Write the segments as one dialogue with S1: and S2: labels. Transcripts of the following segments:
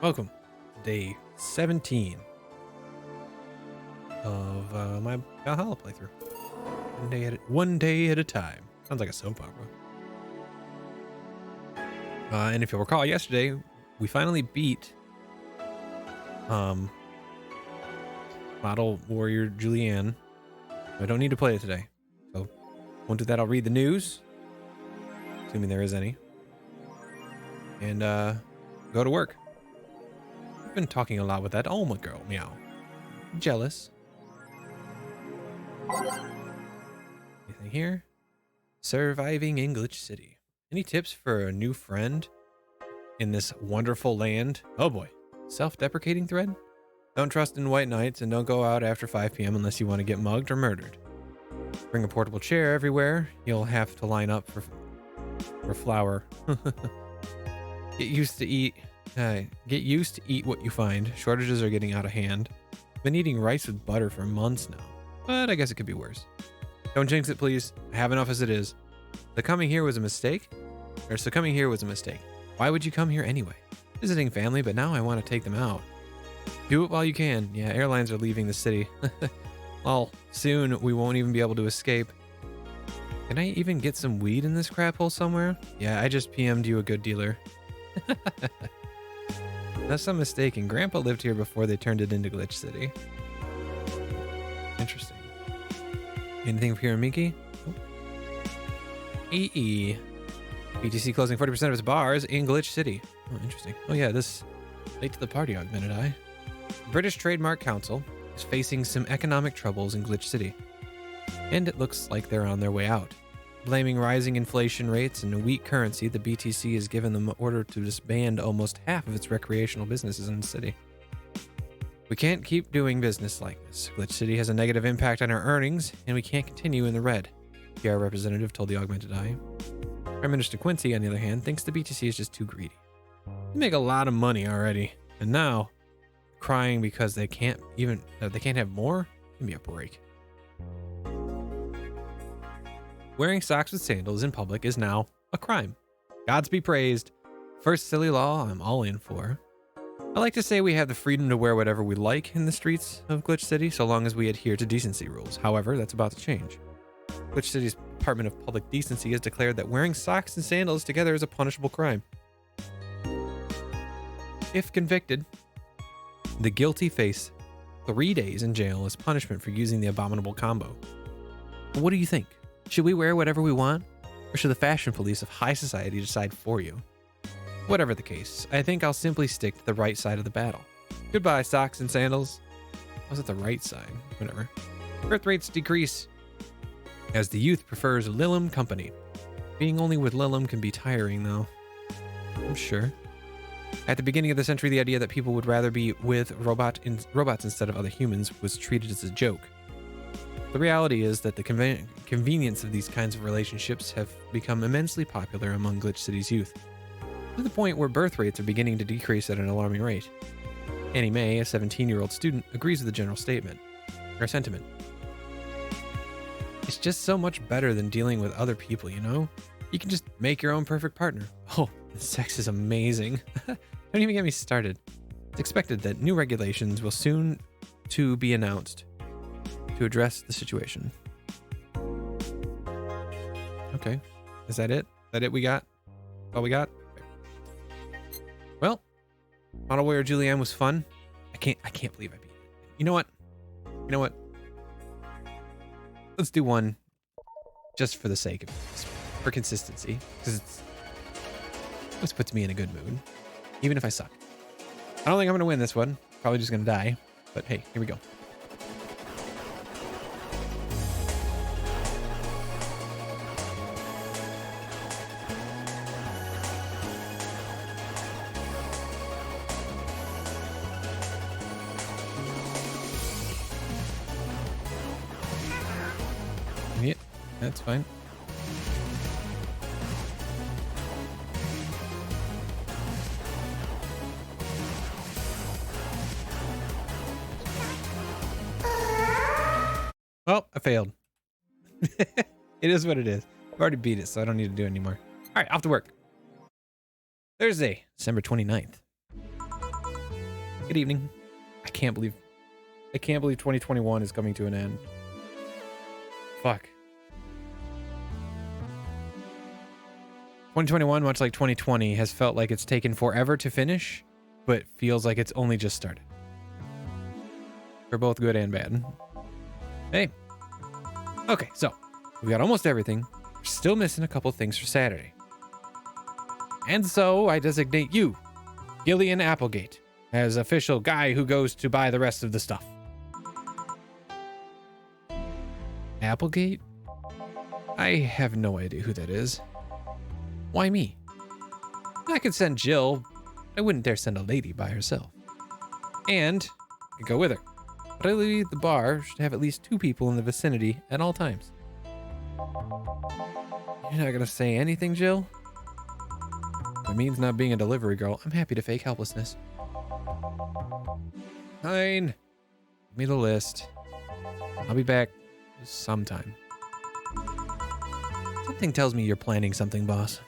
S1: Welcome to day 17 of my Valhalla playthrough. One day at a time. Sounds like a soap opera. And if you'll recall, yesterday we finally beat Model Warrior Julianne. I don't need to play it today, so won't do that. I'll read the news, assuming there is any, and go to work. I've been talking a lot with that Alma girl. Meow. Jealous. Anything here? Surviving English City. Any tips for a new friend in this wonderful land? Oh boy. Self-deprecating thread? Don't trust in white knights and don't go out after 5 p.m. unless you want to get mugged or murdered. Bring a portable chair everywhere. You'll have to line up for flour. Get used to eat what you find. Shortages are getting out of hand. Been eating rice with butter for months now, but I guess it could be worse. Don't jinx it, please. I have enough as it is. Succumbing here was a mistake. Why would you come here anyway? Visiting family, but now I want to take them out. Do it while you can. Yeah, airlines are leaving the city. Well, soon we won't even be able to escape. Can I even get some weed in this crap hole somewhere? Yeah, I just PM'd you a good dealer. Unless I'm mistaken, Grandpa lived here before they turned it into Glitch City. Interesting. Anything for Hiramiki? Oh. EE. BTC closing 40% of its bars in Glitch City. Oh, interesting. Oh yeah, this late to the party, augmented eye. British Trademark Council is facing some economic troubles in Glitch City, and it looks like they're on their way out. Blaming rising inflation rates and a weak currency, the BTC has given them order to disband almost half of its recreational businesses in the city. We can't keep doing business like this. Glitch City has a negative impact on our earnings, and we can't continue in the red, PR representative told the Augmented Eye. Prime Minister Quincy, on the other hand, thinks the BTC is just too greedy. They make a lot of money already, and now crying because they can't have more? Give me a break. Wearing socks with sandals in public is now a crime. Gods be praised. First silly law I'm all in for. I like to say we have the freedom to wear whatever we like in the streets of Glitch City, so long as we adhere to decency rules. However, that's about to change. Glitch City's Department of Public Decency has declared that wearing socks and sandals together is a punishable crime. If convicted, the guilty face 3 days in jail as punishment for using the abominable combo. But what do you think? Should we wear whatever we want? Or should the fashion police of high society decide for you? Whatever the case, I think I'll simply stick to the right side of the battle. Goodbye, socks and sandals. I was at the right side. Whatever. Birth rates decrease as the youth prefers Lilum company. Being only with Lilum can be tiring, though. I'm sure. At the beginning of the century, the idea that people would rather be with robots instead of other humans was treated as a joke. The reality is that the convenience of these kinds of relationships have become immensely popular among Glitch City's youth, to the point where birth rates are beginning to decrease at an alarming rate. Annie Mae, a 17-year-old student, agrees with the general sentiment. It's just so much better than dealing with other people, you know? You can just make your own perfect partner. Oh, the sex is amazing. Don't even get me started. It's expected that new regulations will soon to be announced to address the situation. Okay. Is that it? Is that it we got? All we got? Okay. Well, Model Warrior Julianne was fun. I can't believe I beat it. You know what? Let's do one just for the sake of it. For consistency. Because this puts me in a good mood. Even if I suck. I don't think I'm going to win this one. Probably just going to die. But hey, here we go. Yeah, that's fine. Well, I failed. It is what it is. I've already beat it, so I don't need to do it anymore. All right, off to work. Thursday, December 29th. Good evening. I can't believe 2021 is coming to an end. Fuck. 2021, much like 2020, has felt like it's taken forever to finish, but feels like it's only just started. For both good and bad. Hey. Okay, so we got almost everything. We're still missing a couple things for Saturday. And so I designate you, Gillian Applegate, as official guy who goes to buy the rest of the stuff. Applegate? I have no idea who that is. Why me? I could send Jill. I wouldn't dare send a lady by herself. And I could go with her. But I believe the bar should have at least 2 people in the vicinity at all times. You're not gonna say anything, Jill? If it means not being a delivery girl, I'm happy to fake helplessness. Fine. Give me the list. I'll be back sometime. Something tells me you're planning something, boss.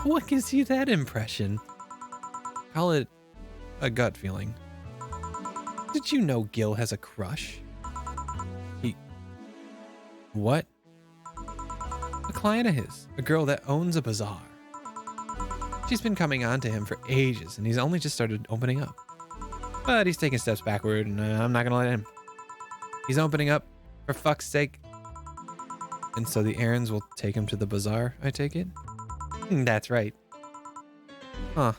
S1: What gives you that impression? Call it a gut feeling. Did you know Gil has a crush? What? A client of his, a girl that owns a bazaar. She's been coming on to him for ages, and he's only just started opening up. But he's taking steps backward, and I'm not gonna let him. He's opening up, for fuck's sake. And so the errands will take him to the bazaar, I take it? That's right. Huh.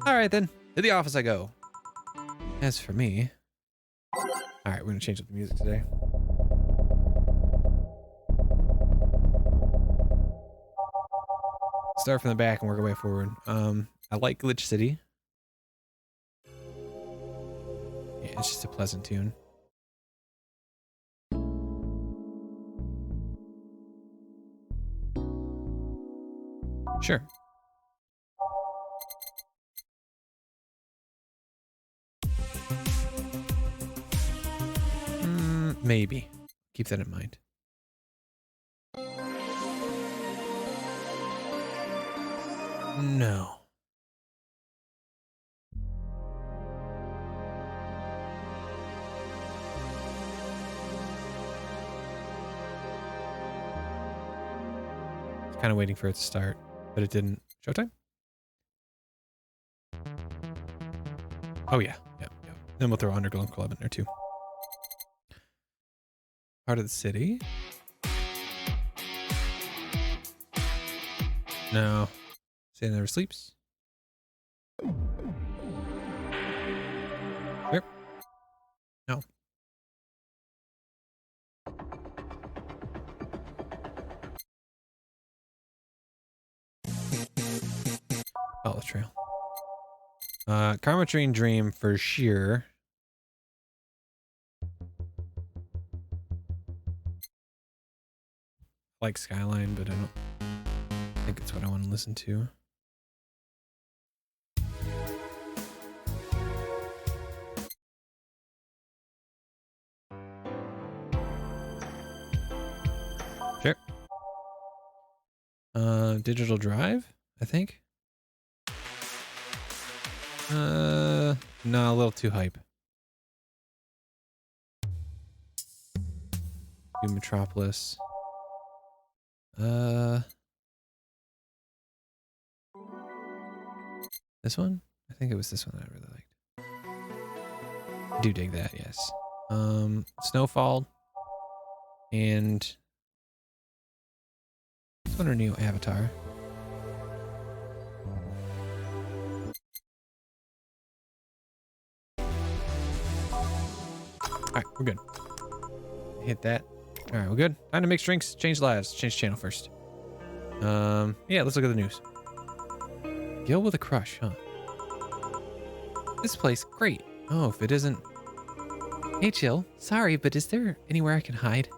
S1: Alright then, to the office I go. As for me... Alright, we're gonna change up the music today. Start from the back and work our way forward. I like Glitch City. Yeah, it's just a pleasant tune. Sure. Maybe. Keep that in mind. No. Kind of waiting for it to start, but it didn't. Showtime? Oh yeah. Yep. Then we'll throw Underglow Club in there too. Part of the city? No. Say never sleeps. Where? No. Follow the trail. Karma Train Dream for sure. Like Skyline, but I don't think it's what I want to listen to. Sure. Digital Drive, I think. No, a little too hype. Do Metropolis. This one? I think it was this one that I really liked. I do dig that, yes. Snowfall. And this one or Neo Avatar. Alright, we're good. Hit that. Alright, we're good. Time to mix drinks, change lives. Change channel first. Yeah, let's look at the news. Gil with a crush, huh? This place, great. Oh, if it isn't... Hey, Jill. Sorry, but is there anywhere I can hide?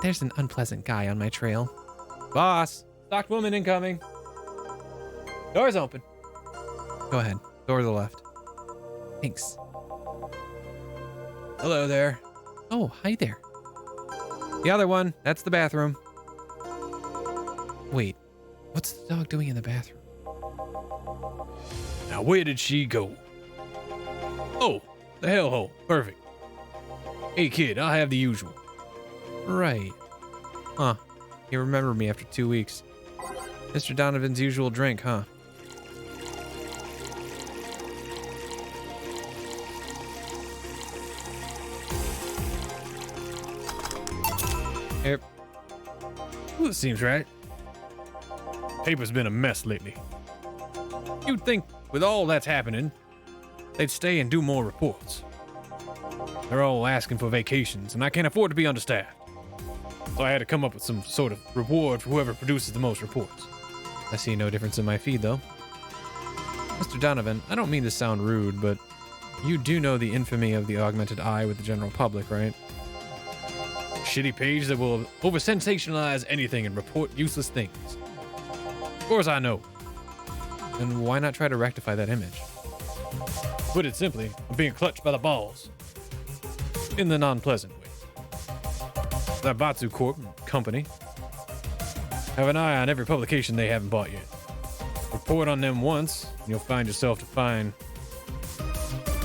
S1: There's an unpleasant guy on my trail. Boss! Stocked woman incoming. Door's open. Go ahead. Door to the left. Thanks. Hello there. Oh, hi there. The other one. That's the bathroom. Wait. What's the dog doing in the bathroom? Now, where did she go? Oh, the hellhole. Perfect. Hey, kid, I'll have the usual. Right. Huh. You remember me after 2 weeks. Mr. Donovan's usual drink, huh? Yep. Well, that seems right. Paper's been a mess lately. You'd think with all that's happening, they'd stay and do more reports. They're all asking for vacations, and I can't afford to be understaffed. So I had to come up with some sort of reward for whoever produces the most reports. I see no difference in my feed, though. Mr. Donovan, I don't mean to sound rude, but you do know the infamy of the augmented eye with the general public, right? Shitty page that will over-sensationalize anything and report useless things. Of course I know. Then why not try to rectify that image? Put it simply, I'm being clutched by the balls. In the non-pleasant way. That Batsu Corp company have an eye on every publication they haven't bought yet. Report on them once, and you'll find yourself to find...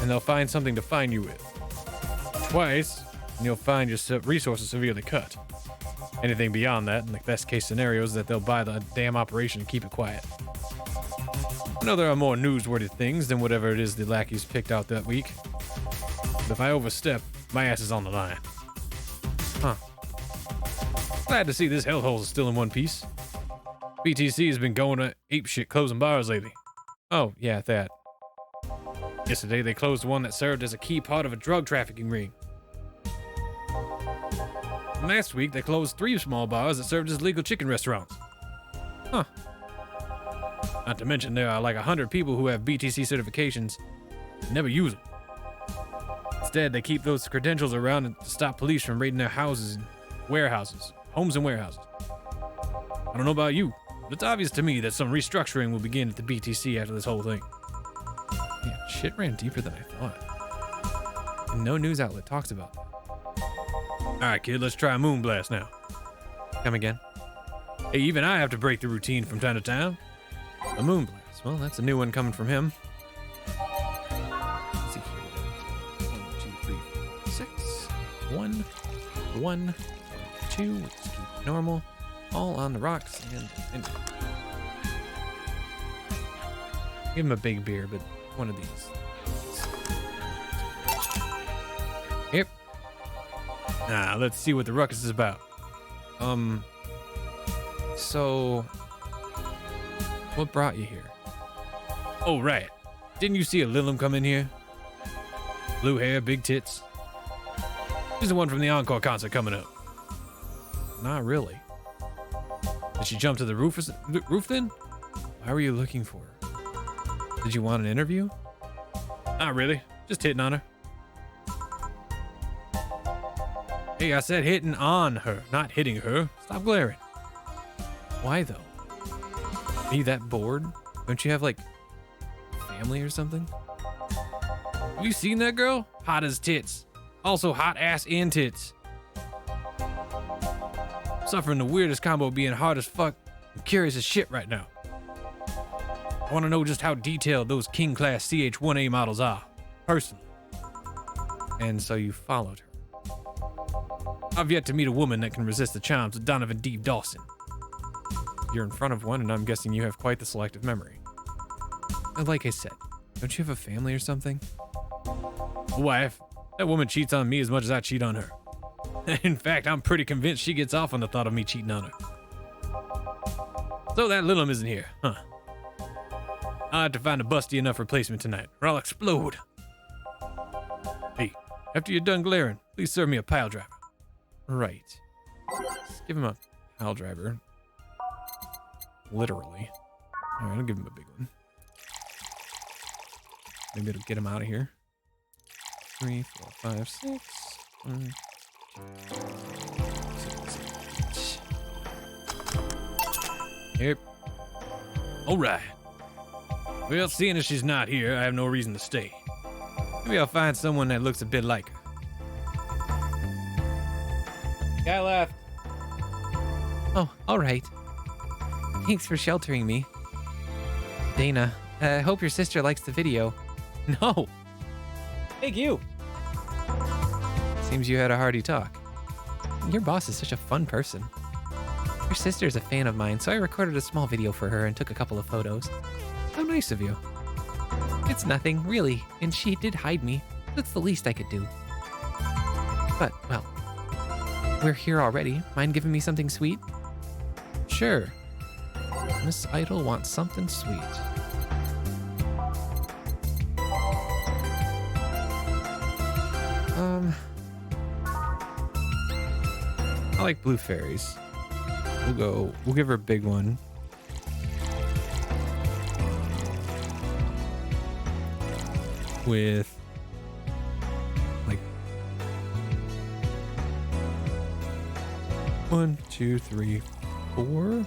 S1: and they'll find something to fine you with. Twice, and you'll find your resources severely cut. Anything beyond that, in the best case scenario, is that they'll buy the damn operation and keep it quiet. I know there are more newsworthy things than whatever it is the lackeys picked out that week. But if I overstep, my ass is on the line. Huh. Glad to see this hellhole is still in one piece. BTC has been going to apeshit closing bars lately. Oh, yeah, that. Yesterday, they closed one that served as a key part of a drug trafficking ring. Last week, they closed 3 small bars that served as legal chicken restaurants. Huh. Not to mention, there are like 100 people who have BTC certifications and never use them. Instead, they keep those credentials around to stop police from raiding their houses and warehouses. Homes and warehouses. I don't know about you, but it's obvious to me that some restructuring will begin at the BTC after this whole thing. Man, shit ran deeper than I thought. And no news outlet talks about that. Alright, kid, let's try a moonblast now. Come again? Hey, even I have to break the routine from time to time. A moonblast. Well, that's a new one coming from him. Let's see here. 1, 2, 3, 4, 6. 1, 1, 2. Let's keep it normal. All on the rocks and give him a big beer, but one of these. Yep. Now, let's see what the ruckus is about. So, what brought you here? Oh, right. Didn't you see a Lilum come in here? Blue hair, big tits. She's the one from the Encore concert coming up. Not really. Did she jump to the roof then? Why were you looking for her? Did you want an interview? Not really. Just hitting on her. Hey, I said hitting on her, not hitting her. Stop glaring. Why though? Are you that bored? Don't you have like family or something? Have you seen that girl? Hot as tits. Also hot ass and tits. Suffering the weirdest combo of being hard as fuck and curious as shit right now. I want to know just how detailed those King Class CH-1A models are, personally. And so you followed her. I've yet to meet a woman that can resist the charms of Donovan D. Dawson. You're in front of one, and I'm guessing you have quite the selective memory. And like I said, don't you have a family or something? A wife. That woman cheats on me as much as I cheat on her. In fact, I'm pretty convinced she gets off on the thought of me cheating on her. So that Lilum isn't here, huh? I'll have to find a busty enough replacement tonight, or I'll explode. Hey, after you're done glaring, please serve me a pile driver. Right. Let's give him a pile driver. Literally. Alright, I'll give him a big one. Maybe it'll get him out of here. 3, 4, 5, 6. 1, 2, 6, 8. Yep. Alright. Well, seeing as she's not here, I have no reason to stay. Maybe I'll find someone that looks a bit like her. Guy left. Oh, alright. Thanks for sheltering me. Dana, I hope your sister likes the video. No. Thank you. Seems you had a hearty talk. Your boss is such a fun person. Your sister is a fan of mine, so I recorded a small video for her and took a couple of photos. How nice of you. It's nothing, really, and she did hide me. That's the least I could do. But, well, we're here already. Mind giving me something sweet? Sure. Miss Idol wants something sweet. I like blue fairies. We'll give her a big one. With like 1, 2, 3, 4.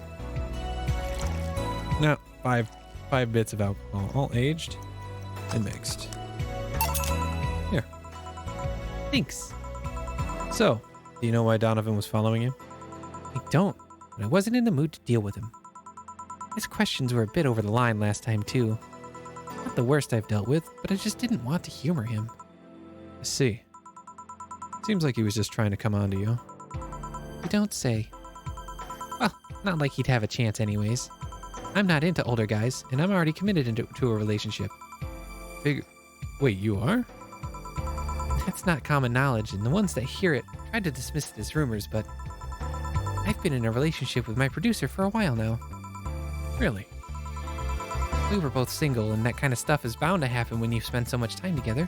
S1: No, five bits of alcohol, all aged and mixed. Here. Thanks. So, do you know why Donovan was following you? I don't, but I wasn't in the mood to deal with him. His questions were a bit over the line last time too. Not the worst I've dealt with, but I just didn't want to humor him. I see. Seems like he was just trying to come on to you. You don't say. Well, not like he'd have a chance anyways. I'm not into older guys, and I'm already committed to a relationship. Wait, you are? That's not common knowledge, and the ones that hear it try to dismiss it as rumors, but I've been in a relationship with my producer for a while now. Really? We were both single, and that kind of stuff is bound to happen when you've spent so much time together.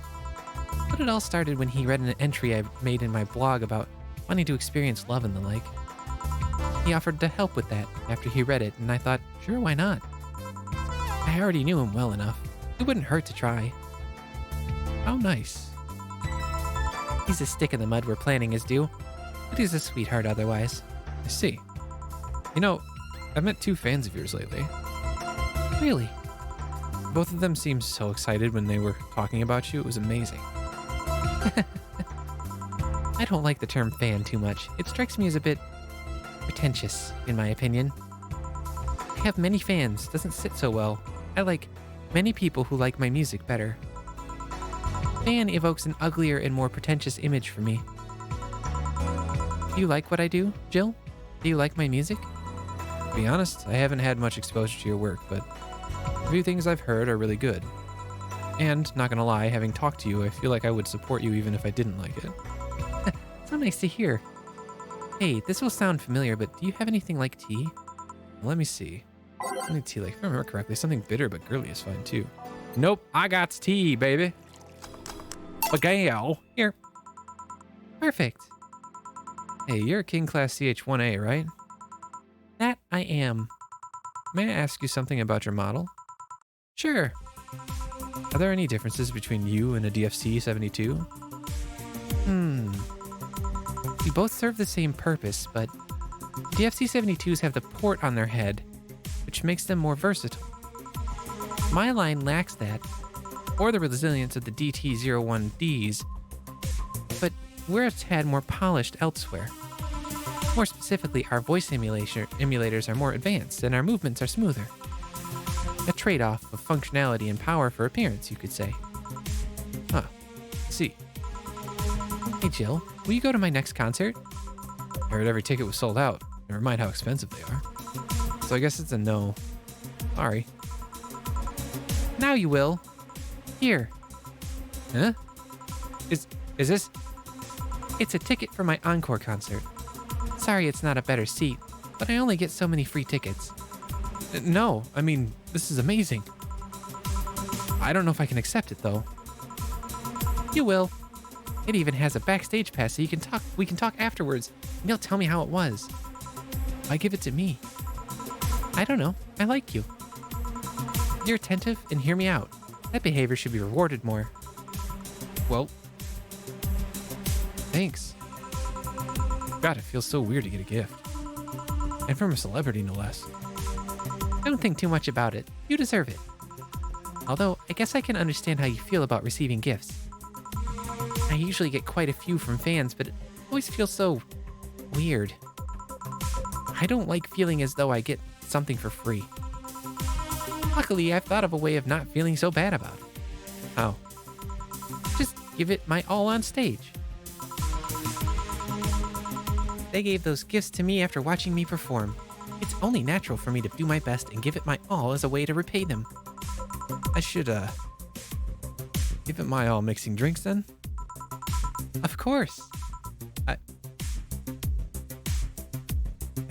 S1: But it all started when he read an entry I made in my blog about wanting to experience love and the like. He offered to help with that after he read it, and I thought, sure, why not? I already knew him well enough. It wouldn't hurt to try. How nice. He's a stick in the mud where planning is due, but he's a sweetheart otherwise. I see. You know, I've met 2 fans of yours lately. Really? Both of them seemed so excited when they were talking about you. It was amazing. I don't like the term fan too much. It strikes me as a bit pretentious, in my opinion. I have many fans doesn't sit so well. I like many people who like my music better. Fan evokes an uglier and more pretentious image for me. Do you like what I do, Jill? Do you like my music? To be honest, I haven't had much exposure to your work, but a few things I've heard are really good. And, not gonna lie, having talked to you, I feel like I would support you even if I didn't like it. So nice to hear. Hey, this will sound familiar, but do you have anything like tea? Let me see. Something tea, like, if I remember correctly, something bitter but girly is fine too. Nope, I got tea, baby. Bagel. Here. Perfect. Hey, you're a King Class CH-1A, right? That I am. May I ask you something about your model? Sure. Are there any differences between you and a DFC-72? We both serve the same purpose, but DFC-72s have the port on their head, which makes them more versatile. My line lacks that, or the resilience of the DT-01Ds, but we're a tad more polished elsewhere. More specifically, our voice emulators are more advanced and our movements are smoother. A trade-off of functionality and power for appearance, you could say. Huh. See. Hey Jill, will you go to my next concert? I heard every ticket was sold out. Never mind how expensive they are. So I guess it's a no. Sorry. Now you will. Here. Huh? Is this? It's a ticket for my encore concert. Sorry it's not a better seat, but I only get so many free tickets. No, I mean, this is amazing. I don't know if I can accept it though. You will. It even has a backstage pass so we can talk afterwards, and you'll tell me how it was. Why give it to me? I don't know. I like you. You're attentive and hear me out. That behavior should be rewarded more. Well, thanks. God, it feels so weird to get a gift. And from a celebrity, no less. Don't think too much about it. You deserve it. Although, I guess I can understand how you feel about receiving gifts. I usually get quite a few from fans, but it always feels so weird. I don't like feeling as though I get something for free. Luckily, I've thought of a way of not feeling so bad about it. How? Just give it my all on stage. They gave those gifts to me after watching me perform. It's only natural for me to do my best and give it my all as a way to repay them. I should, give it my all mixing drinks then? Of course. I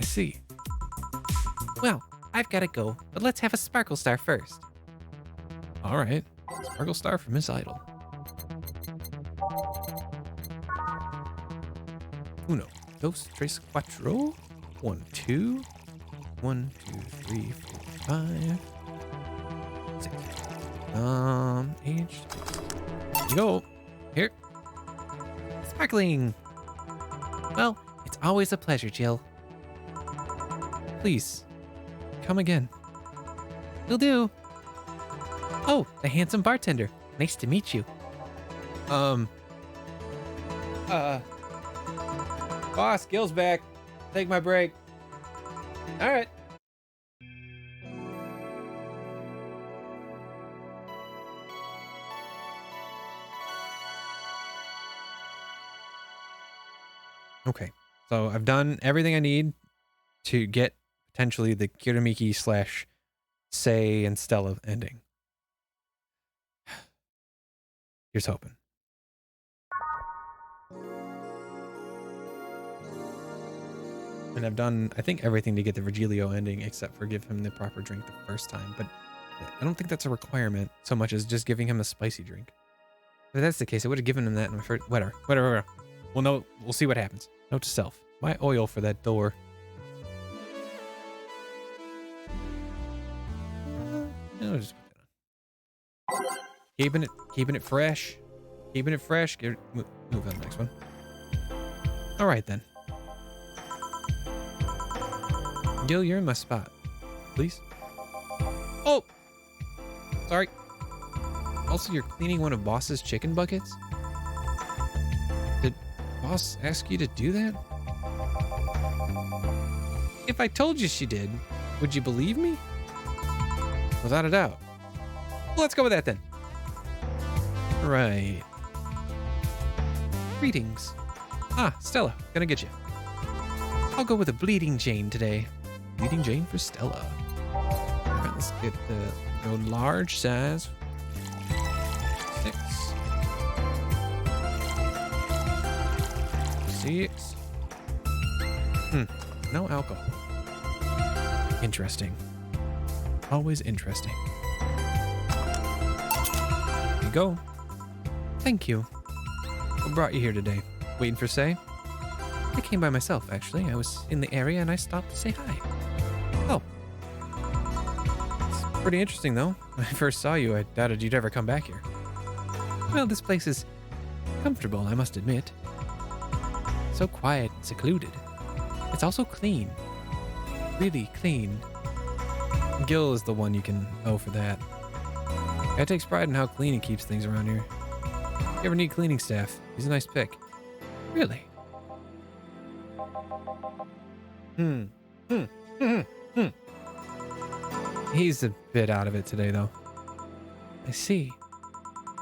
S1: see. Well, I've got to go, but let's have a Sparkle Star first. All right. Sparkle Star for Miss Idol. Uno, dos, tres, cuatro. 1, 2. 1, 2, 3, 4, 5. 6. Age. Here you go. Here. Sparkling. Well, it's always a pleasure, Jill. Please, come again. Will do. Oh, the handsome bartender. Nice to meet you. Boss, Gil's back. Take my break. All right. Okay, so I've done everything I need to get potentially the Kiramiki / Sei and Stella ending. Here's hoping. And I've done, I think, everything to get the Virgilio ending except for give him the proper drink the first time. But I don't think that's a requirement so much as just giving him a spicy drink. If that's the case, I would have given him that in my first... Whatever. We'll see what happens. Note to self. Buy oil for that door. I'll just put that on. Keeping it fresh. Keeping it fresh. Move on to the next one. All right, then. Gil, you're in my spot. Please. Oh! Sorry. Also, you're cleaning one of Boss's chicken buckets? Did Boss ask you to do that? If I told you she did, would you believe me? Without a doubt. Well, let's go with that then. Right. Greetings. Ah, Stella, gonna get you. I'll go with a Bleeding Jane today. Bleeding Jane for Stella. Alright, let's get the large size. 6. 6. No alcohol. Interesting. Always interesting. Here you go. Thank you. What brought you here today? Waiting for Sei? I came by myself, actually. I was in the area and I stopped to say hi. Oh. It's pretty interesting, though. When I first saw you, I doubted you'd ever come back here. Well, this place is comfortable, I must admit. So quiet and secluded. It's also clean. Really clean. Gil is the one you can owe for that. Guy takes pride in how clean he keeps things around here. If you ever need cleaning staff, he's a nice pick. Really? He's a bit out of it today, though. I see.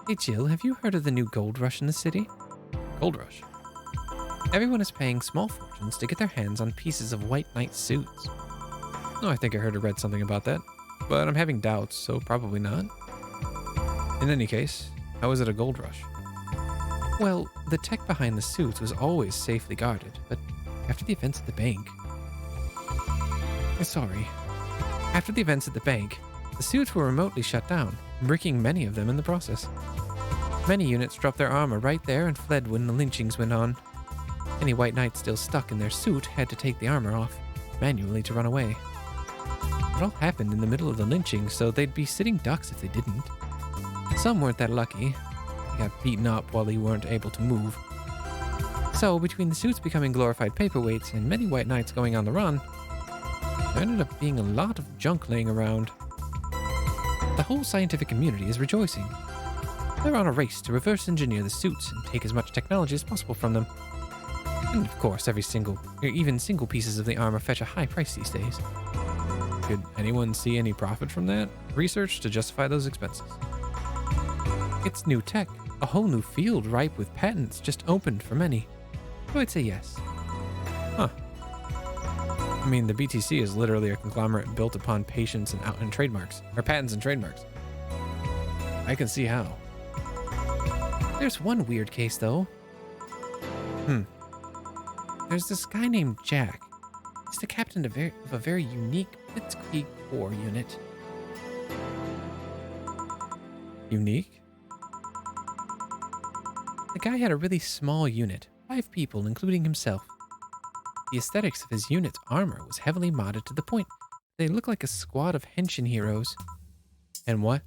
S1: Hey, Jill, have you heard of the new gold rush in the city? Gold rush? Everyone is paying small fortunes to get their hands on pieces of White Knight suits. No, I think I heard or read something about that, but I'm having doubts, so probably not. In any case, how is it a gold rush? Well, the tech behind the suits was always safely guarded, but after the events at the bank... After the events at the bank, the suits were remotely shut down, bricking many of them in the process. Many units dropped their armor right there and fled when the lynchings went on. Any White Knights still stuck in their suit had to take the armor off, manually to run away. It all happened in the middle of the lynching, so they'd be sitting ducks if they didn't. Some weren't that lucky. They got beaten up while they weren't able to move. So, between the suits becoming glorified paperweights and many White Knights going on the run, there ended up being a lot of junk laying around. The whole scientific community is rejoicing. They're on a race to reverse engineer the suits and take as much technology as possible from them. And of course, even single pieces of the armor fetch a high price these days. Could anyone see any profit from that? Research to justify those expenses. It's new tech, a whole new field ripe with patents just opened for many. So I'd say yes. Huh. I mean, the BTC is literally a conglomerate built upon patients and trademarks, or patents and trademarks. I can see how. There's one weird case, though. There's this guy named Jack. He's the captain of a very unique Blitzkrieg Corps unit. Unique? The guy had a really small unit, 5 people, including himself. The aesthetics of his unit's armor was heavily modded to the point they looked like a squad of henshin heroes. And what?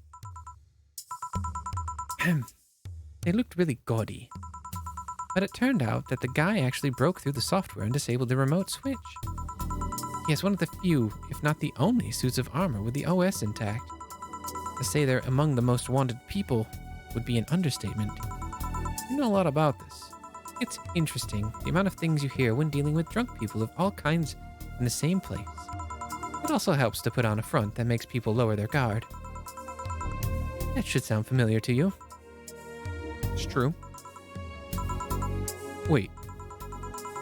S1: They looked really gaudy. But it turned out that the guy actually broke through the software and disabled the remote switch. He has one of the few, if not the only, suits of armor with the OS intact. To say they're among the most wanted people would be an understatement. You know a lot about this. It's interesting, the amount of things you hear when dealing with drunk people of all kinds in the same place. It also helps to put on a front that makes people lower their guard. That should sound familiar to you. It's true. Wait.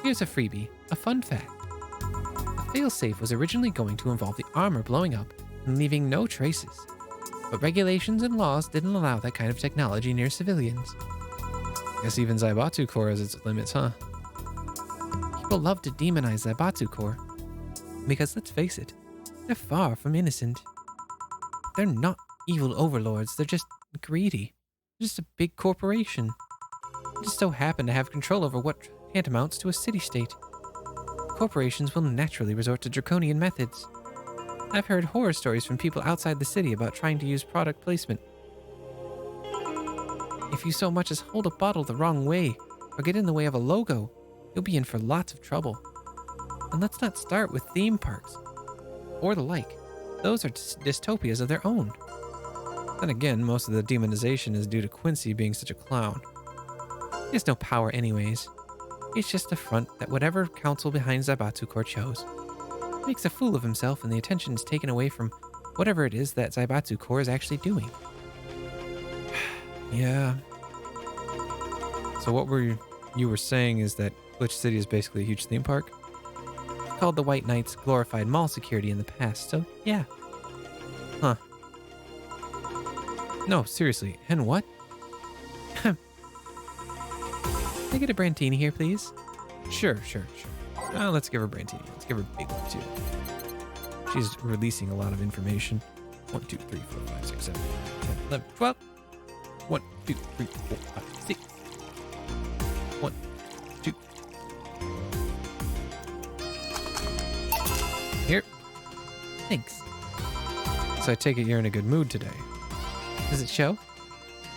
S1: Here's a freebie, a fun fact. The failsafe was originally going to involve the armor blowing up and leaving no traces. But regulations and laws didn't allow that kind of technology near civilians. Guess even Zaibatsu Corps has its limits, huh? People love to demonize Zaibatsu Corps. Because let's face it, they're far from innocent. They're not evil overlords, they're just greedy. They're just a big corporation. They just so happen to have control over what tantamounts to a city-state. Corporations will naturally resort to draconian methods. I've heard horror stories from people outside the city about trying to use product placement. If you so much as hold a bottle the wrong way or get in the way of a logo, you'll be in for lots of trouble. And let's not start with theme parks or the like. Those are dystopias of their own. Then again, most of the demonization is due to Quincy being such a clown. He has no power anyways. It's just a front that whatever council behind Zaibatsu Corps chose. He makes a fool of himself and the attention is taken away from whatever it is that Zaibatsu Corps is actually doing. Yeah. So what you were saying is that Glitch City is basically a huge theme park? It's called the White Knights glorified mall security in the past, so yeah. Huh. No, seriously, and what? Can I get a Brantini here, please? Sure. Let's give her Brantini. Let's give her big one, too. She's releasing a lot of information. 1, 2, 3, 4, 5, 6, 7, 8, 10, 11, 12. 1, 2, 3, 4, 5, 6. 1, 2. Here. Thanks. So I take it you're in a good mood today. Does it show?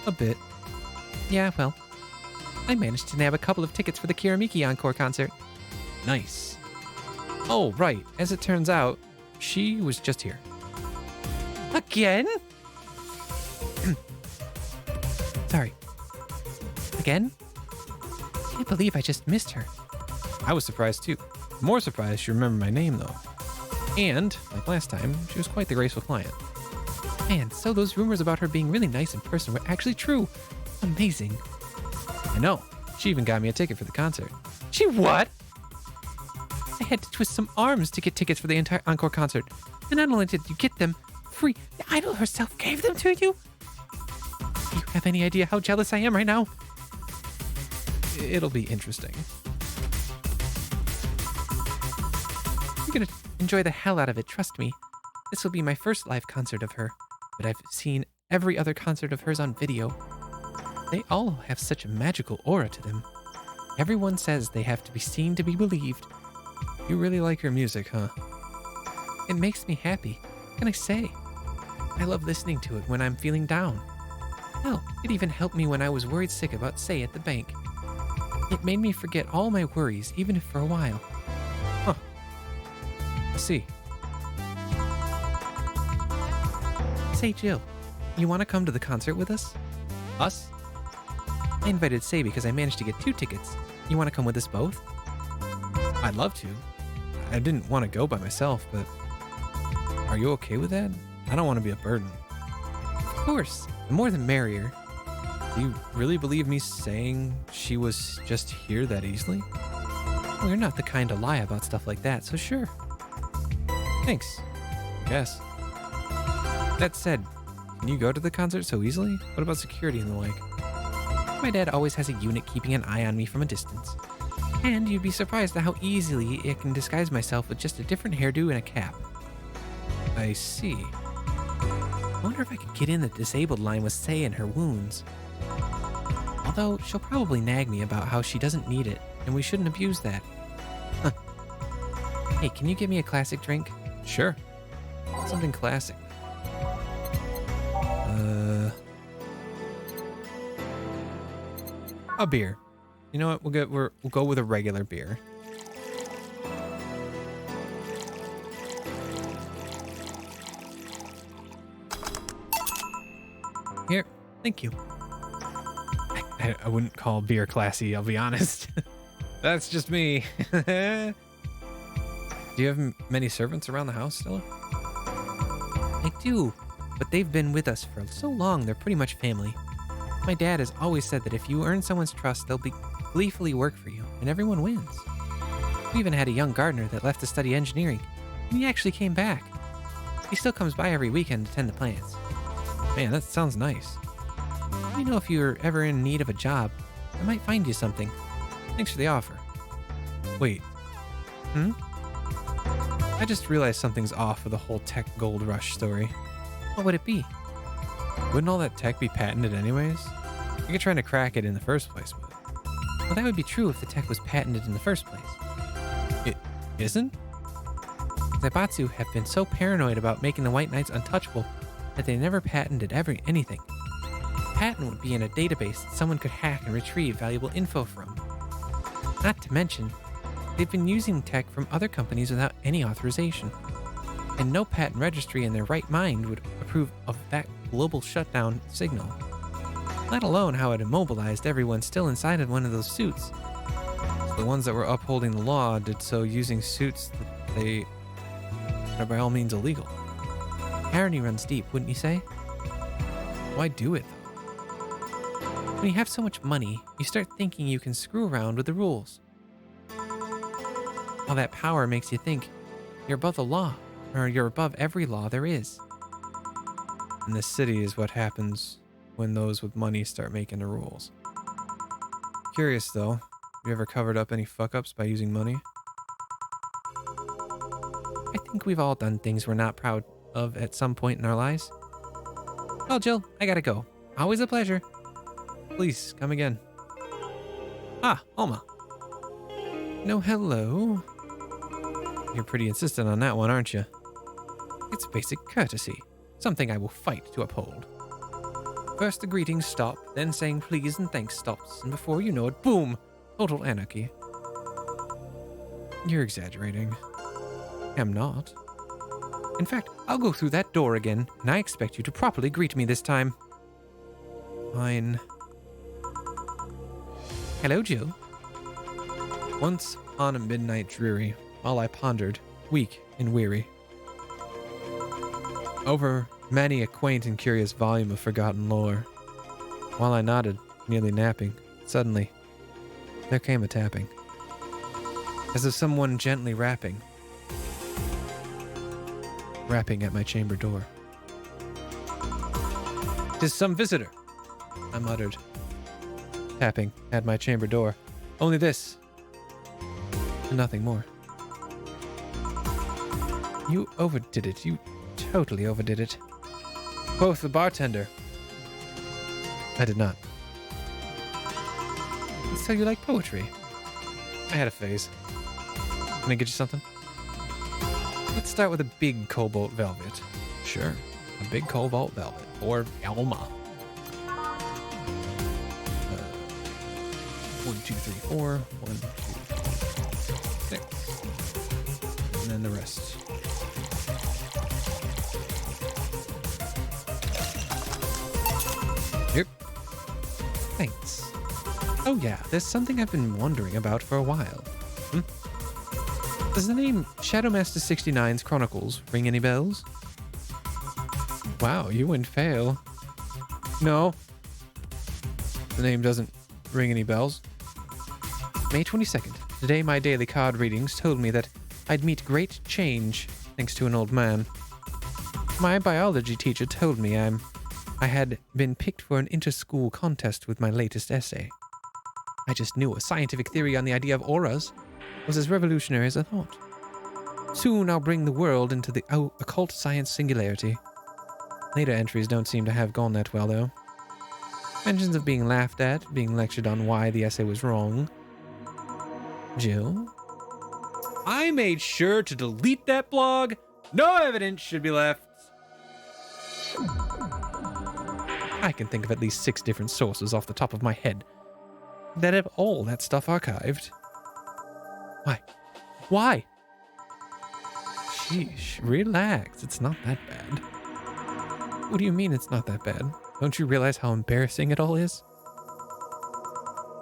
S1: A bit. Yeah, well, I managed to nab a couple of tickets for the Kiramiki Encore concert. Nice. Oh, right. As it turns out, she was just here. Again? Sorry. Again? Can't believe I just missed her. I was surprised too. More surprised she remembered my name though. And, like last time, she was quite the graceful client. Man, so those rumors about her being really nice in person were actually true. Amazing. I know. She even got me a ticket for the concert. She what? I had to twist some arms to get tickets for the entire encore concert. And not only did you get them free, the idol herself gave them to you? Do you have any idea how jealous I am right now? It'll be interesting. I'm gonna enjoy the hell out of it, trust me. This will be my first live concert of her, but I've seen every other concert of hers on video. They all have such a magical aura to them. Everyone says they have to be seen to be believed. You really like her music, huh? It makes me happy. What can I say? I love listening to it when I'm feeling down. Hell, it even helped me when I was worried sick about Say at the bank. It made me forget all my worries, even if for a while. Huh. I see. Say, Jill, you want to come to the concert with us? Us? I invited Say because I managed to get 2 tickets. You want to come with us both? I'd love to. I didn't want to go by myself, but Are you okay with that? I don't want to be a burden. Of course, the more the merrier. Do you really believe me saying she was just here that easily? Well, you're not the kind to lie about stuff like that, so sure. Thanks. I guess. That said, can you go to the concert so easily? What about security and the like? My dad always has a unit keeping an eye on me from a distance. And you'd be surprised at how easily I can disguise myself with just a different hairdo and a cap. I see. I wonder if I could get in the disabled line with Say and her wounds. Although, she'll probably nag me about how she doesn't need it, and we shouldn't abuse that. Huh. Hey, can you give me a classic drink? Sure. Something classic. A beer. You know what? We'll go with a regular beer. Here, thank you. I wouldn't call beer classy, I'll be honest. That's just me. Do you have many servants around the house, Stella? I do, but they've been with us for so long, they're pretty much family. My dad has always said that if you earn someone's trust, they'll gleefully work for you, and everyone wins. We even had a young gardener that left to study engineering, and he actually came back. He still comes by every weekend to tend the plants. Man, that sounds nice. Let me know if you're ever in need of a job. I might find you something. Thanks for the offer. Wait. I just realized something's off with the whole tech gold rush story. What would it be? Wouldn't all that tech be patented anyways? You're trying to crack it in the first place with it. Well, that would be true if the tech was patented in the first place. It isn't? Zaibatsu have been so paranoid about making the White Knights untouchable that they never patented anything. A patent would be in a database that someone could hack and retrieve valuable info from. Not to mention, they've been using tech from other companies without any authorization. And no patent registry in their right mind would approve of that global shutdown signal. Let alone how it immobilized everyone still inside of one of those suits. So the ones that were upholding the law did so using suits that they are by all means illegal. Irony runs deep, wouldn't you say? Why do it, though? When you have so much money, you start thinking you can screw around with the rules. All that power makes you think you're above the law, or you're above every law there is. And this city is what happens when those with money start making the rules. Curious though, have you ever covered up any fuck-ups by using money? I think we've all done things we're not proud of at some point in our lives. Well, Jill, I gotta go. Always a pleasure. Please, come again. Ah, Alma. No, hello. You're pretty insistent on that one, aren't you? It's basic courtesy. Something I will fight to uphold. First the greetings stop, then saying please and thanks stops, and before you know it, boom! Total anarchy. You're exaggerating. I'm not. In fact, I'll go through that door again, and I expect you to properly greet me this time. Fine. Hello, Jill. Once on a midnight dreary, while I pondered, weak and weary, over many a quaint and curious volume of forgotten lore. While I nodded, nearly napping, suddenly, there came a tapping. As of someone gently rapping at my chamber door. "'Tis some visitor," I muttered, tapping at my chamber door. Only this, and nothing more. You overdid it. You totally overdid it. Quoth the bartender. I did not. So you like poetry? I had a phase. Can I get you something? Let's start with a big cobalt velvet. Sure, a big cobalt velvet. Or Elma. 1, 2, 3, 4. 1, 2, 6. And then the rest. Here. Thanks. Oh yeah, there's something I've been wondering about for a while. Does the name Shadowmaster 69's Chronicles ring any bells? Wow, you went fail. No. The name doesn't ring any bells. May 22nd. Today my daily card readings told me that I'd meet great change thanks to an old man. My biology teacher told me I had been picked for an inter-school contest with my latest essay. I just knew a scientific theory on the idea of auras was as revolutionary as I thought. Soon I'll bring the world into the occult science singularity. Later entries don't seem to have gone that well, though. Mentions of being laughed at, being lectured on why the essay was wrong. Jill? I made sure to delete that blog. No evidence should be left. I can think of at least 6 different sources off the top of my head that have all that stuff archived. Why? Why? Sheesh, relax. It's not that bad. What do you mean it's not that bad? Don't you realize how embarrassing it all is?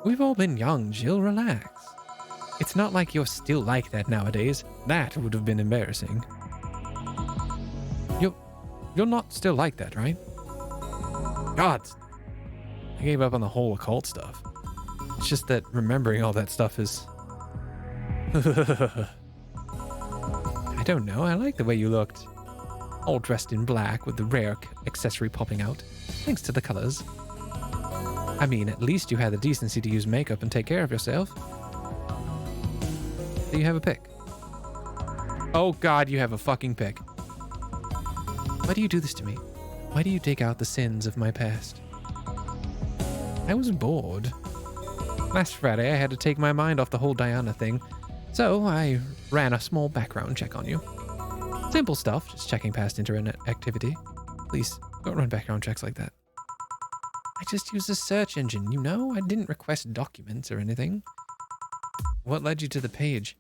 S1: We've all been young, Jill. Relax. It's not like you're still like that nowadays. That would have been embarrassing. You're not still like that, right? God, I gave up on the whole occult stuff. It's just that remembering all that stuff is... I don't know. I like the way you looked. All dressed in black with the rare accessory popping out. Thanks to the colors. I mean, at least you had the decency to use makeup and take care of yourself. Do you have a pick? Oh God, you have a fucking pick. Why do you do this to me? Why do you dig out the sins of my past? I was bored. Last Friday, I had to take my mind off the whole Diana thing, so I ran a small background check on you. Simple stuff, just checking past internet activity. Please, don't run background checks like that. I just used a search engine, you know? I didn't request documents or anything. What led you to the page?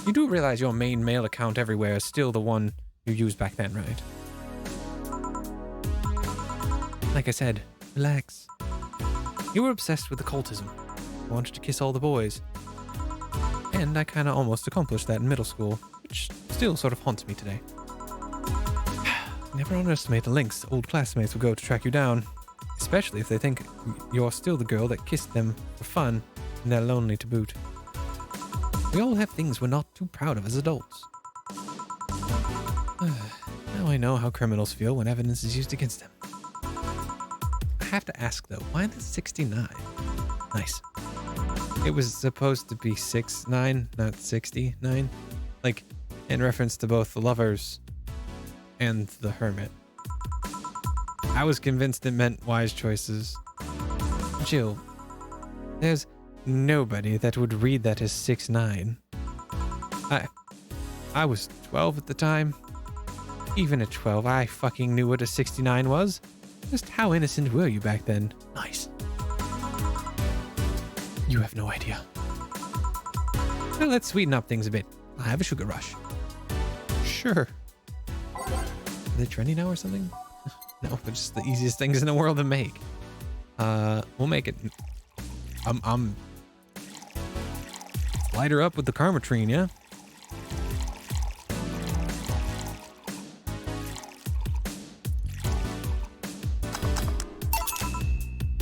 S1: You do realize your main mail account everywhere is still the one you used back then, right? Like I said, relax. You were obsessed with occultism. You wanted to kiss all the boys. And I kinda almost accomplished that in middle school, which still sort of haunts me today. Never underestimate the lengths old classmates will go to track you down, especially if they think you're still the girl that kissed them for fun and they're lonely to boot. We all have things we're not too proud of as adults. Now I know how criminals feel when evidence is used against them. I have to ask though, why the 69? Nice. It was supposed to be 6'9", not 69. Like, in reference to both the lovers and the hermit. I was convinced it meant wise choices. Jill, there's nobody that would read that as 6'9". I was 12 at the time. Even at 12, I fucking knew what a 69 was. Just how innocent were you back then? Nice. You have no idea. Well, let's sweeten up things a bit. I'll have a sugar rush. Sure. Are they trendy now or something? No, but just the easiest things in the world to make. We'll make it... light her up with the karmatrine, yeah?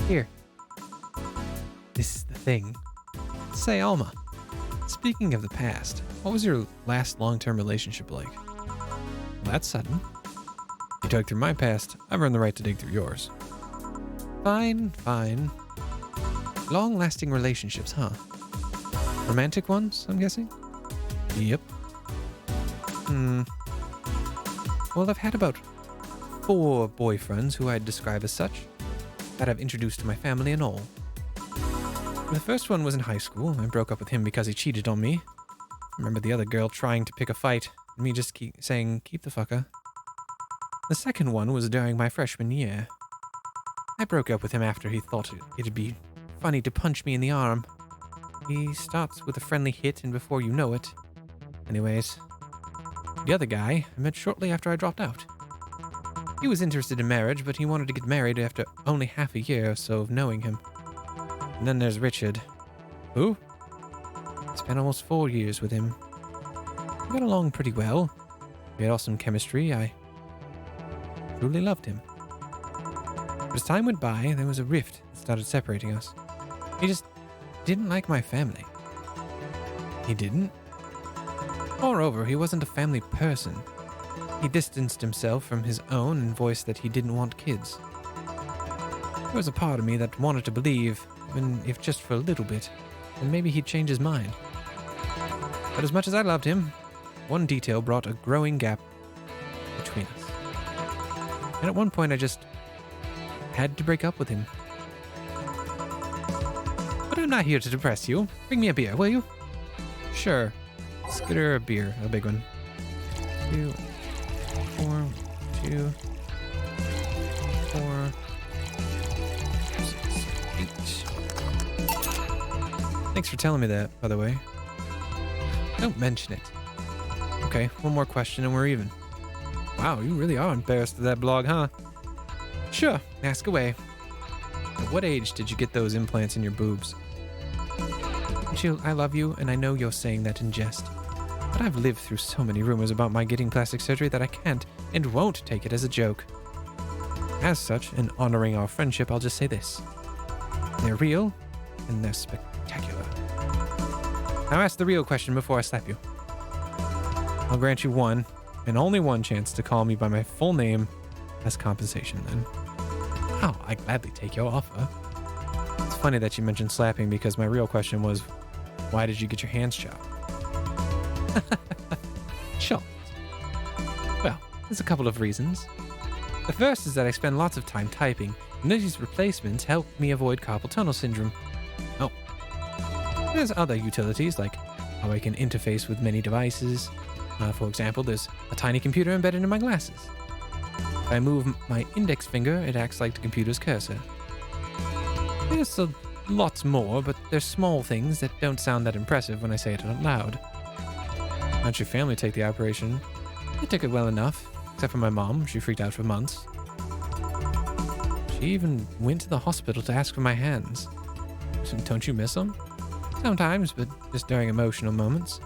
S1: Here. This is the thing. Say, Alma, speaking of the past, what was your last long-term relationship like? Well, that's sudden. You dug through my past, I've earned the right to dig through yours. Fine, fine. Long-lasting relationships, huh? Romantic ones, I'm guessing? Yep. Well, I've had about 4 boyfriends who I'd describe as such, that I've introduced to my family and all. The first one was in high school. I broke up with him because he cheated on me. I remember the other girl trying to pick a fight, and me just saying, keep the fucker. The second one was during my freshman year. I broke up with him after he thought it'd be funny to punch me in the arm. He starts with a friendly hit, and before you know it... Anyways, the other guy I met shortly after I dropped out. He was interested in marriage, but he wanted to get married after only half a year or so of knowing him. And then there's Richard. Who? Spent almost 4 years with him. We got along pretty well. We had awesome chemistry. I truly loved him. But as time went by, there was a rift that started separating us. He just didn't like my family. He didn't? Moreover, he wasn't a family person. He distanced himself from his own and voiced that he didn't want kids. There was a part of me that wanted to believe, even if just for a little bit, that maybe he'd change his mind. But as much as I loved him, one detail brought a growing gap between us. And at one point I just had to break up with him. But I'm not here to depress you. Bring me a beer, will you? Sure. Skitter a beer, a big one. 2, 4, 2, 4, 6, 8. Thanks for telling me that, by the way. Don't mention it. Okay, one more question and we're even. Wow, you really are embarrassed of that blog, huh? Sure, ask away. At what age did you get those implants in your boobs? Jill, I love you, and I know you're saying that in jest. But I've lived through so many rumors about my getting plastic surgery that I can't and won't take it as a joke. As such, in honoring our friendship, I'll just say this. They're real, and they're spectacular. Now ask the real question before I slap you. I'll grant you one, and only one chance to call me by my full name as compensation then. Oh, I gladly take your offer. It's funny that you mentioned slapping because my real question was, why did you get your hands chopped? Sure. Well, there's a couple of reasons. The first is that I spend lots of time typing, and these replacements help me avoid carpal tunnel syndrome. Oh. There's other utilities, like how I can interface with many devices. For example, there's a tiny computer embedded in my glasses. If I move my index finger, it acts like the computer's cursor. There's lots more, but they're small things that don't sound that impressive when I say it out loud. How'd your family take the operation? They took it well enough, except for my mom. She freaked out for months. She even went to the hospital to ask for my hands. So don't you miss them? Sometimes, but just during emotional moments.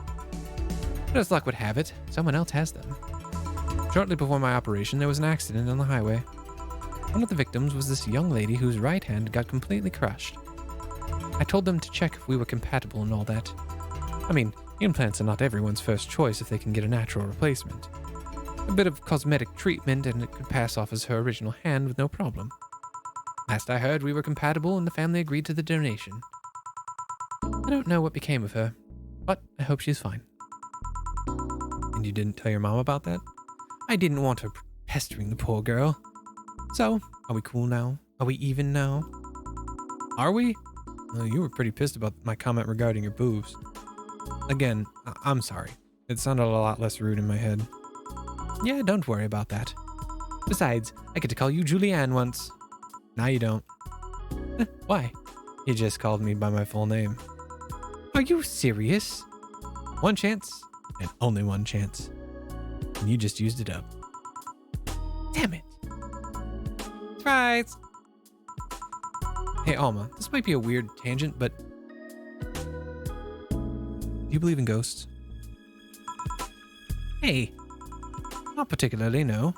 S1: But as luck would have it, someone else has them. Shortly before my operation, there was an accident on the highway. One of the victims was this young lady whose right hand got completely crushed. I told them to check if we were compatible and all that. I mean, implants are not everyone's first choice if they can get a natural replacement. A bit of cosmetic treatment and it could pass off as her original hand with no problem. Last I heard, we were compatible and the family agreed to the donation. I don't know what became of her, but I hope she's fine. And you didn't tell your mom about that? I didn't want her pestering the poor girl. So, are we cool now? Are we even now? Are we? Well, you were pretty pissed about my comment regarding your boobs. Again, I'm sorry. It sounded a lot less rude in my head. Yeah, don't worry about that. Besides, I get to call you Julianne once. Now you don't. Why? You just called me by my full name. Are you serious? One chance, and only one chance. And you just used it up. Damn it. Surprise! Hey, Alma, this might be a weird tangent, but do you believe in ghosts? Hey, not particularly, no.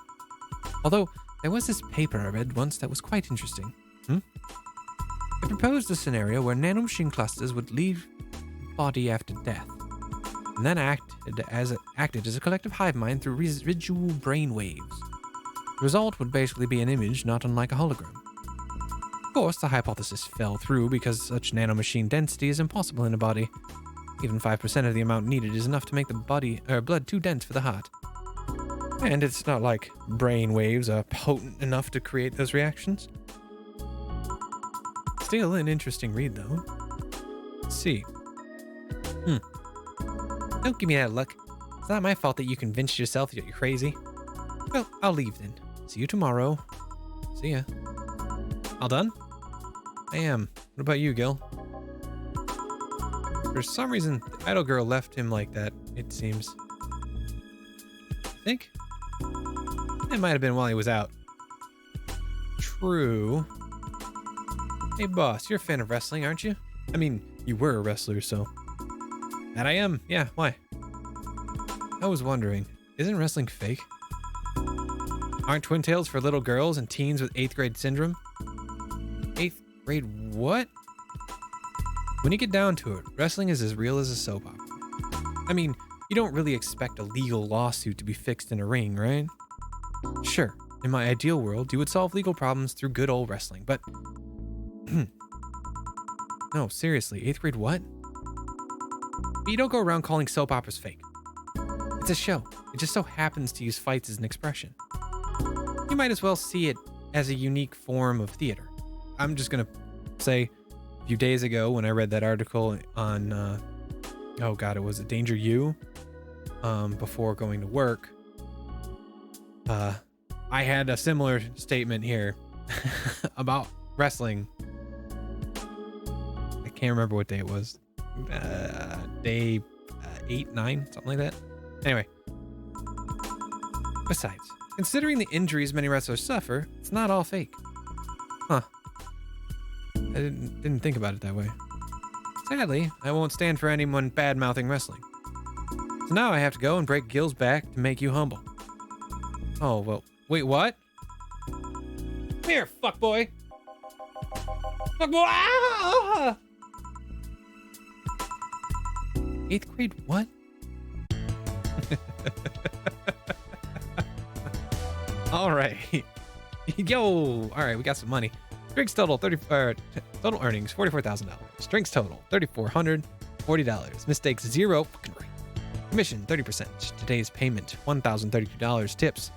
S1: Although, there was this paper I read once that was quite interesting. It proposed a scenario where nanomachine clusters would leave the body after death, and then acted as a collective hive mind through residual brain waves. The result would basically be an image not unlike a hologram. Of course, the hypothesis fell through because such nanomachine density is impossible in a body. Even 5% of the amount needed is enough to make the blood too dense for the heart. And it's not like brain waves are potent enough to create those reactions. Still an interesting read, though. Let's see. Don't give me that look. It's not my fault that you convinced yourself that you're crazy. Well, I'll leave then. See you tomorrow. See ya. All done? I am. What about you, Gil? For some reason, the idol girl left him like that, it seems. I think? It might have been while he was out. True. Hey, boss, you're a fan of wrestling, aren't you? I mean, you were a wrestler, so. That I am. Yeah, why? I was wondering, isn't wrestling fake? Aren't twin tails for little girls and teens with 8th grade syndrome? 8th grade what? When you get down to it, wrestling is as real as a soap opera. I mean, you don't really expect a legal lawsuit to be fixed in a ring, right? Sure, in my ideal world, you would solve legal problems through good old wrestling, but... No, seriously, 8th grade what? But you don't go around calling soap operas fake. It's a show. It just so happens to use fights as an expression. You might as well see it as a unique form of theater. I'm just gonna say, a few days ago when I read that article on, oh god, it was a Danger U, before going to work, I had a similar statement here about wrestling. I can't remember what day it was. Day 8, 9, something like that. Anyway. Besides, considering the injuries many wrestlers suffer, it's not all fake. Huh. I didn't think about it that way. Sadly, I won't stand for anyone bad-mouthing wrestling. So now I have to go and break Gil's back to make you humble. Oh, well, wait, what? Come here, fuckboy! Fuckboy! Ah! 8th grade what? All right. Yo, all right, we got some money. Drinks total total earnings $44,000. Drinks total $3,440. Mistakes 0. Fucking right. Commission 30%. Today's payment $1,032. Tips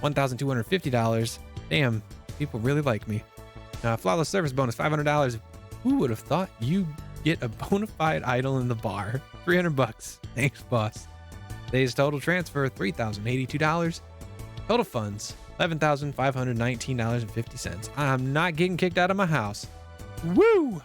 S1: $1,250. Damn, people really like me. Flawless service bonus $500. Who would have thought you'd get a bona fide idol in the bar? $300. Thanks, boss. Today's total transfer $3,082. Total funds $11,519.50. I'm not getting kicked out of my house. Woo!